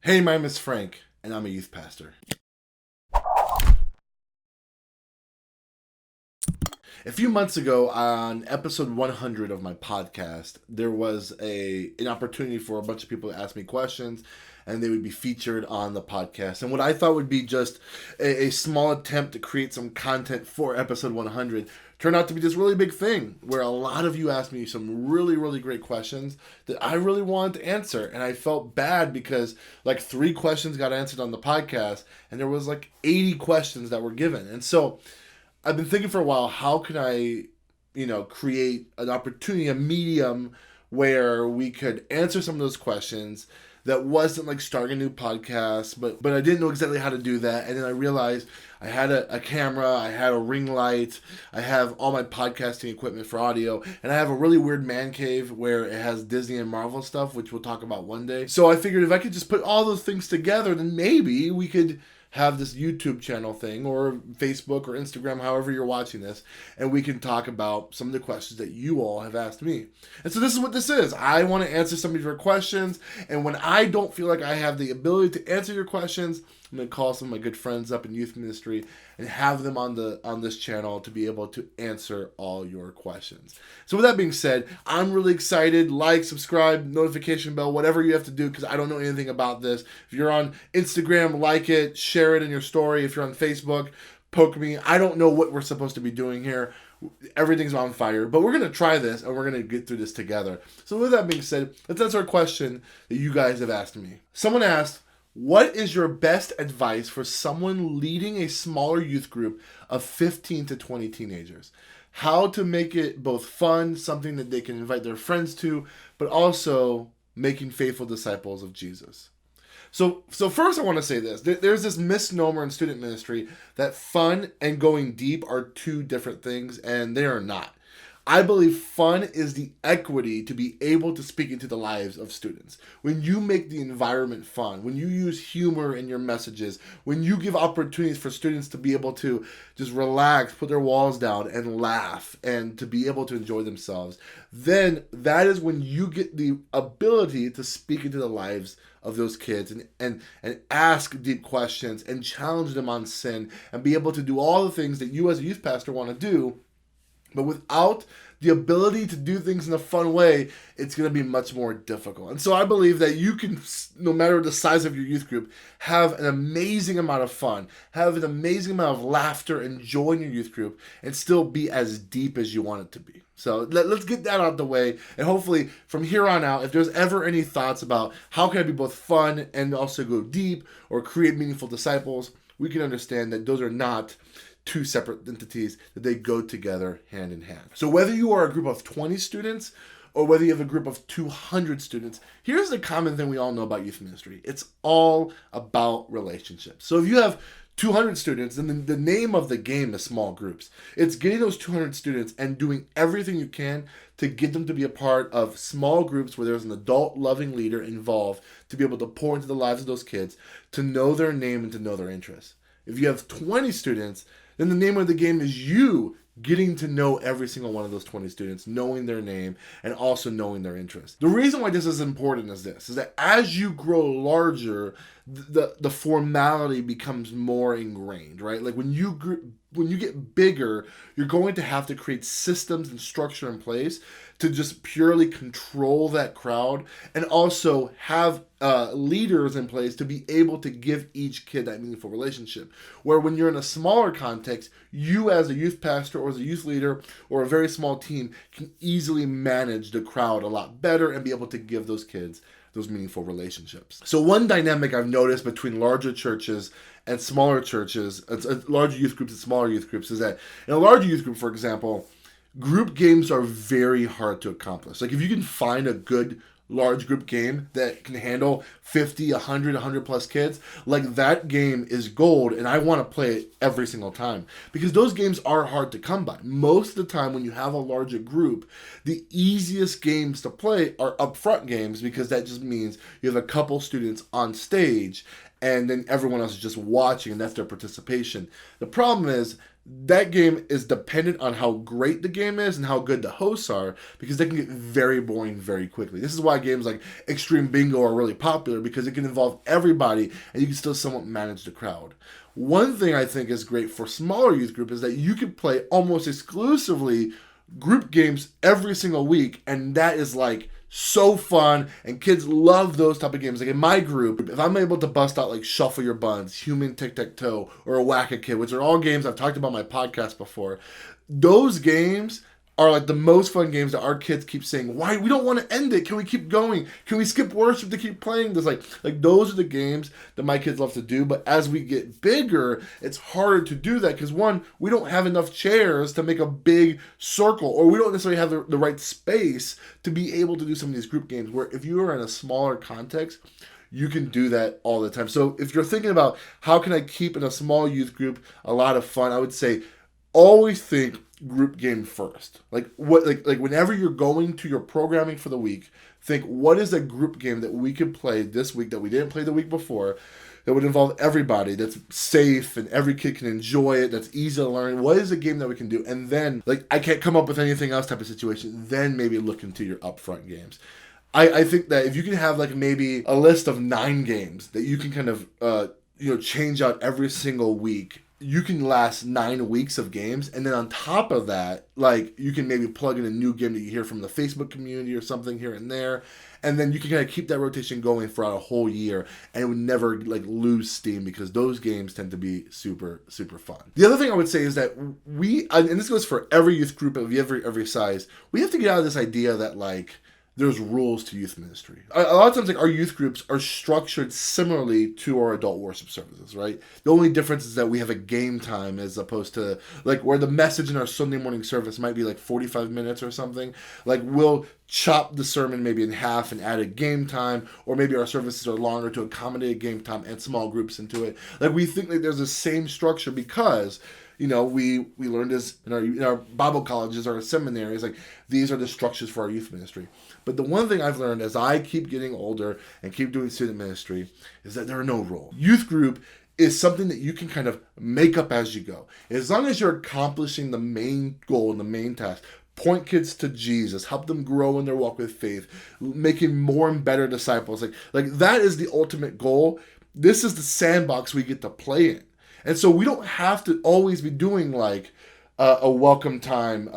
Hey, my name is Frank, and I'm a youth pastor. A few months ago, on episode 100 of my podcast, there was an opportunity for a bunch of people to ask me questions, and they would be featured on the podcast. And what I thought would be just a small attempt to create some content for episode 100 turned out to be this really big thing where a lot of you asked me some really, really great questions that I really wanted to answer. And I felt bad because like 3 questions got answered on the podcast, and there was like 80 questions that were given. And so I've been thinking for a while, how can I, create an opportunity, a medium where we could answer some of those questions that wasn't like starting a new podcast, but I didn't know exactly how to do that. And then I realized I had a camera, I had a ring light, I have all my podcasting equipment for audio, and I have a really weird man cave where it has Disney and Marvel stuff, which we'll talk about one day. So I figured if I could just put all those things together, then maybe we could have this YouTube channel thing or Facebook or Instagram, however you're watching this, and we can talk about some of the questions that you all have asked me. And so this is what this is. I want to answer some of your questions, and when I don't feel like I have the ability to answer your questions, I'm going to call some of my good friends up in youth ministry and have them on this channel to be able to answer all your questions. So with that being said, I'm really excited. Like, subscribe, notification bell, whatever you have to do, because I don't know anything about this. If you're on Instagram, like it, share it in your story. If you're on Facebook, poke me. I don't know what we're supposed to be doing here. Everything's on fire, but we're going to try this and we're going to get through this together. So with that being said, let's answer a question that you guys have asked me. Someone asked, what is your best advice for someone leading a smaller youth group of 15 to 20 teenagers? How to make it both fun, something that they can invite their friends to, but also making faithful disciples of Jesus. So first I want to say this. There's this misnomer in student ministry that fun and going deep are 2 different things, and they are not. I believe fun is the equity to be able to speak into the lives of students. When you make the environment fun, when you use humor in your messages, when you give opportunities for students to be able to just relax, put their walls down and laugh and to be able to enjoy themselves, then that is when you get the ability to speak into the lives of those kids and ask deep questions and challenge them on sin and be able to do all the things that you as a youth pastor want to do. But without the ability to do things in a fun way, it's going to be much more difficult. And so I believe that you can, no matter the size of your youth group, have an amazing amount of fun, have an amazing amount of laughter and joy in your youth group, and still be as deep as you want it to be. So let's get that out of the way. And hopefully from here on out, if there's ever any thoughts about how can I be both fun and also go deep or create meaningful disciples, we can understand that those are not 2 separate entities, that they go together hand in hand. So whether you are a group of 20 students or whether you have a group of 200 students, here's the common thing we all know about youth ministry. It's all about relationships. So if you have 200 students, then the name of the game is small groups. It's getting those 200 students and doing everything you can to get them to be a part of small groups where there's an adult loving leader involved to be able to pour into the lives of those kids, to know their name and to know their interests. If you have 20 students, then the name of the game is you getting to know every single one of those 20 students, knowing their name, and also knowing their interests. The reason why this is important is that as you grow larger, the formality becomes more ingrained, right? Like when you get bigger, you're going to have to create systems and structure in place to just purely control that crowd and also have leaders in place to be able to give each kid that meaningful relationship. Where when you're in a smaller context, you as a youth pastor or as a youth leader or a very small team can easily manage the crowd a lot better and be able to give those kids those meaningful relationships. So one dynamic I've noticed between larger churches and smaller churches, larger youth groups and smaller youth groups, is that in a larger youth group, for example, group games are very hard to accomplish. Like if you can find a good large group game that can handle 50, 100 plus kids, like that game is gold, and I want to play it every single time because those games are hard to come by. Most of the time when you have a larger group, the easiest games to play are upfront games because that just means you have a couple students on stage and then everyone else is just watching and that's their participation. The problem is that game is dependent on how great the game is and how good the hosts are, because they can get very boring very quickly. This is why games like Extreme Bingo are really popular, because it can involve everybody and you can still somewhat manage the crowd. One thing I think is great for smaller youth group is that you can play almost exclusively group games every single week, and that is like so fun, and kids love those type of games. Like in my group, if I'm able to bust out like Shuffle Your Buns, Human Tic-Tac-Toe, or Whack-A-Kid, which are all games I've talked about on my podcast before, those games are like the most fun games that our kids keep saying, why, we don't want to end it, can we keep going, can we skip worship to keep playing this? Like those are the games that my kids love to do. But as we get bigger, it's harder to do that, because one, we don't have enough chairs to make a big circle, or we don't necessarily have the right space to be able to do some of these group games, where if you are in a smaller context, you can do that all the time. So if you're thinking about how can I keep in a small youth group a lot of fun, I would say always think group game first. Like what, like whenever you're going to your programming for the week, think, what is a group game that we could play this week that we didn't play the week before, that would involve everybody, that's safe and every kid can enjoy it, that's easy to learn? What is a game that we can do? And then, like, I can't come up with anything else type of situation, then maybe look into your upfront games. I think that if you can have like maybe a list of 9 games that you can kind of change out every single week, you can last 9 weeks of games. And then on top of that, like, you can maybe plug in a new game that you hear from the Facebook community or something here and there. And then you can kind of keep that rotation going throughout a whole year, and it would never like lose steam, because those games tend to be super, super fun. The other thing I would say is that and this goes for every youth group of every size, we have to get out of this idea that like there's rules to youth ministry. A lot of times, like, our youth groups are structured similarly to our adult worship services, right? The only difference is that we have a game time, as opposed to like where the message in our Sunday morning service might be like 45 minutes or something. Like, we'll chop the sermon maybe in half and add a game time, or maybe our services are longer to accommodate game time and small groups into it. Like, we think that there's the same structure because, you know, we learned this in our Bible colleges or our seminaries. Like, these are the structures for our youth ministry. But the one thing I've learned as I keep getting older and keep doing student ministry is that there are no rules. Youth group is something that you can kind of make up as you go. As long as you're accomplishing the main goal and the main task, point kids to Jesus, help them grow in their walk with faith, making more and better disciples. Like that is the ultimate goal. This is the sandbox we get to play in. And so we don't have to always be doing like a welcome time,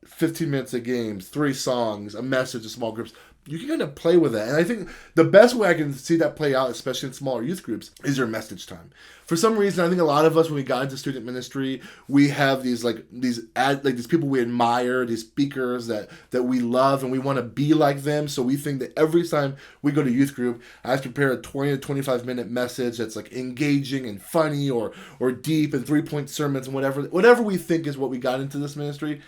15 minutes of games, 3 songs, a message to small groups. You can kind of play with that. And I think the best way I can see that play out, especially in smaller youth groups, is your message time. For some reason, I think a lot of us, when we got into student ministry, we have these people we admire, these speakers that we love, and we want to be like them. So we think that every time we go to youth group, I have to prepare a 20 to 25 minute message that's like engaging and funny or deep, and 3-point sermons and whatever we think is what we got into this ministry.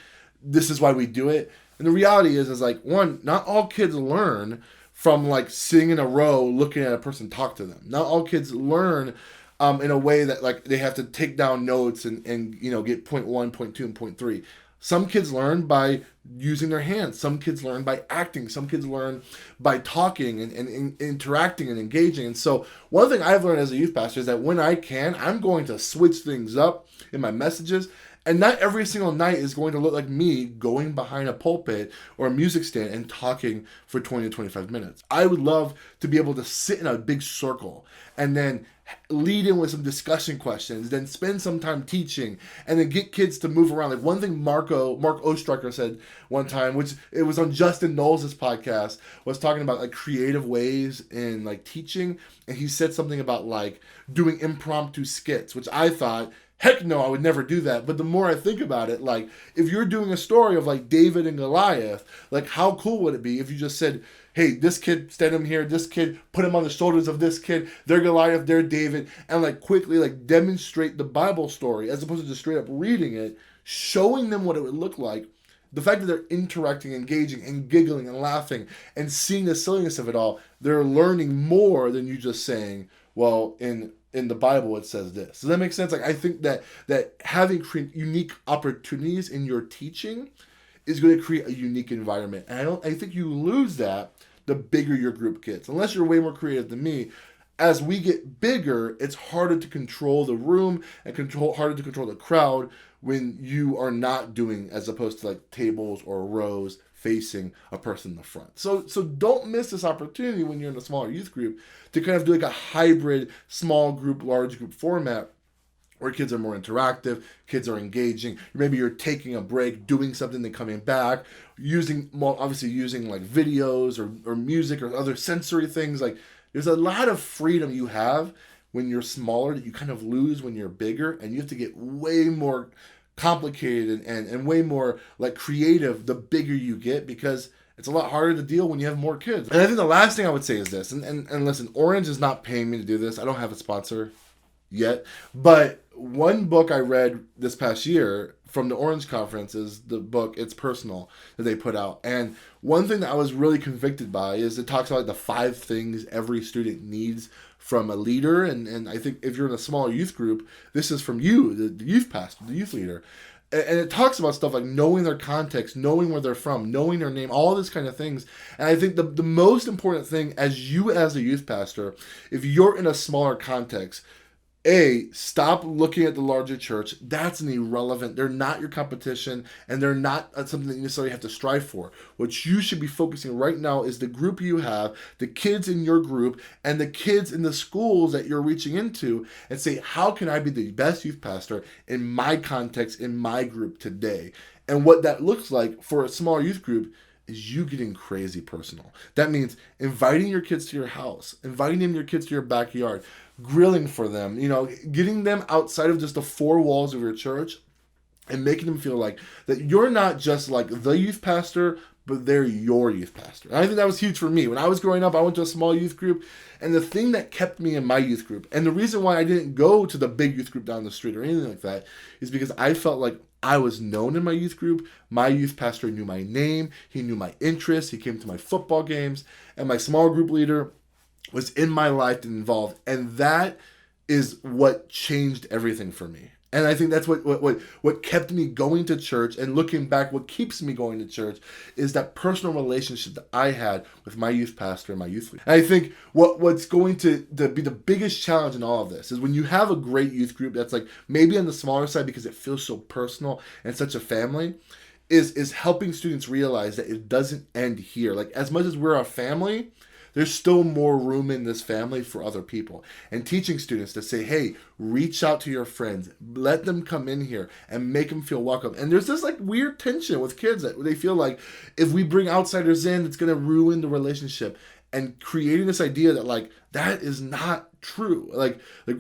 This is why we do it. And the reality is like, one, not all kids learn from like sitting in a row looking at a person talk to them. Not all kids learn in a way that like they have to take down notes and get point 1, point 2, and point 3. Some kids learn by using their hands. Some kids learn by acting. Some kids learn by talking and interacting and engaging. And so one thing I've learned as a youth pastor is that when I can, I'm going to switch things up in my messages. And not every single night is going to look like me going behind a pulpit or a music stand and talking for 20 to 25 minutes. I would love to be able to sit in a big circle and then lead in with some discussion questions, then spend some time teaching, and then get kids to move around. Like, one thing Mark Oestreicher said one time, which it was on Justin Knowles' podcast, was talking about like creative ways in like teaching. And he said something about like doing impromptu skits, which I thought, heck no, I would never do that. But the more I think about it, like, if you're doing a story of like David and Goliath, like, how cool would it be if you just said, hey, this kid, stand him here, this kid, put him on the shoulders of this kid, they're Goliath, they're David, and like quickly like demonstrate the Bible story as opposed to just straight up reading it, showing them what it would look like. The fact that they're interacting, engaging, and giggling and laughing and seeing the silliness of it all, they're learning more than you just saying, well, in the Bible it says this. Does that make sense? Like, I think that having unique opportunities in your teaching is going to create a unique environment. And I think you lose that the bigger your group gets. Unless you're way more creative than me, as we get bigger, it's harder to control the room and harder to control the crowd when you are not doing, as opposed to like tables or rows facing a person in the front. So don't miss this opportunity when you're in a smaller youth group to kind of do like a hybrid small group, large group format where kids are more interactive, kids are engaging. Maybe you're taking a break, doing something, then coming back, using like videos or music or other sensory things. Like there's a lot of freedom you have when you're smaller that you kind of lose when you're bigger, and you have to get way more complicated and way more like creative the bigger you get, because it's a lot harder to deal when you have more kids. And I think the last thing I would say is this, and listen, Orange is not paying me to do this. I don't have a sponsor yet, but one book I read this past year from the Orange Conference is the book It's Personal that they put out. And one thing that I was really convicted by is it talks about the 5 things every student needs from a leader. And I think if you're in a smaller youth group, this is from you, the youth pastor, the youth leader. And it talks about stuff like knowing their context, knowing where they're from, knowing their name, all this kind of things. And I think the most important thing as a youth pastor, if you're in a smaller context, stop looking at the larger church. That's an irrelevant. They're not your competition, and they're not something that you necessarily have to strive for. What you should be focusing right now is the group you have, the kids in your group, and the kids in the schools that you're reaching into, and say, how can I be the best youth pastor in my context, in my group today? And what that looks like for a small youth group is you getting crazy personal. That means inviting your kids to your house, inviting your kids to your backyard, grilling for them, getting them outside of just the 4 walls of your church and making them feel like that you're not just like the youth pastor, but they're your youth pastor. And I think that was huge for me. When I was growing up, I went to a small youth group, and the thing that kept me in my youth group, and the reason why I didn't go to the big youth group down the street or anything like that, is because I felt like I was known in my youth group. My youth pastor knew my name. He knew my interests. He came to my football games. And my small group leader was in my life and involved. And that is what changed everything for me. And I think that's what kept me going to church. And looking back, what keeps me going to church is that personal relationship that I had with my youth pastor and my youth leader. And I think what's going to be the biggest challenge in all of this is when you have a great youth group that's like maybe on the smaller side because it feels so personal and such a family, is helping students realize that it doesn't end here. Like as much as we're a family, there's still more room in this family for other people. And teaching students to say, hey, reach out to your friends. Let them come in here and make them feel welcome. And there's this like weird tension with kids that they feel like if we bring outsiders in, it's going to ruin the relationship. And creating this idea that like, that is not true. Like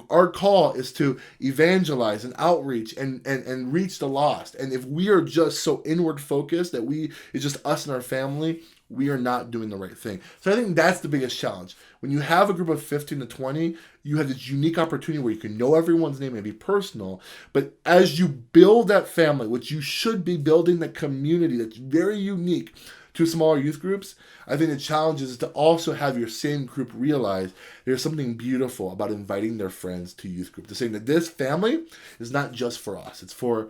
our call is to evangelize and outreach and reach the lost. And if we are just so inward focused that it's just us and our family, we are not doing the right thing. So I think that's the biggest challenge. When you have a group of 15 to 20, you have this unique opportunity where you can know everyone's name and be personal. But as you build that family, which you should be building, the community that's very unique to smaller youth groups, I think the challenge is to also have your same group realize there's something beautiful about inviting their friends to youth group. To saying that this family is not just for us. It's for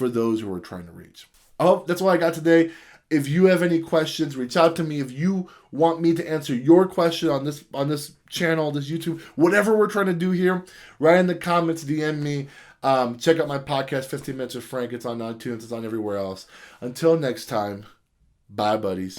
those who we're trying to reach. Oh, that's all I got today. If you have any questions, reach out to me. If you want me to answer your question on this channel, this YouTube, whatever we're trying to do here, write in the comments, DM me. Check out my podcast, 15 Minutes with Frank. It's on iTunes. It's on everywhere else. Until next time, bye, buddies.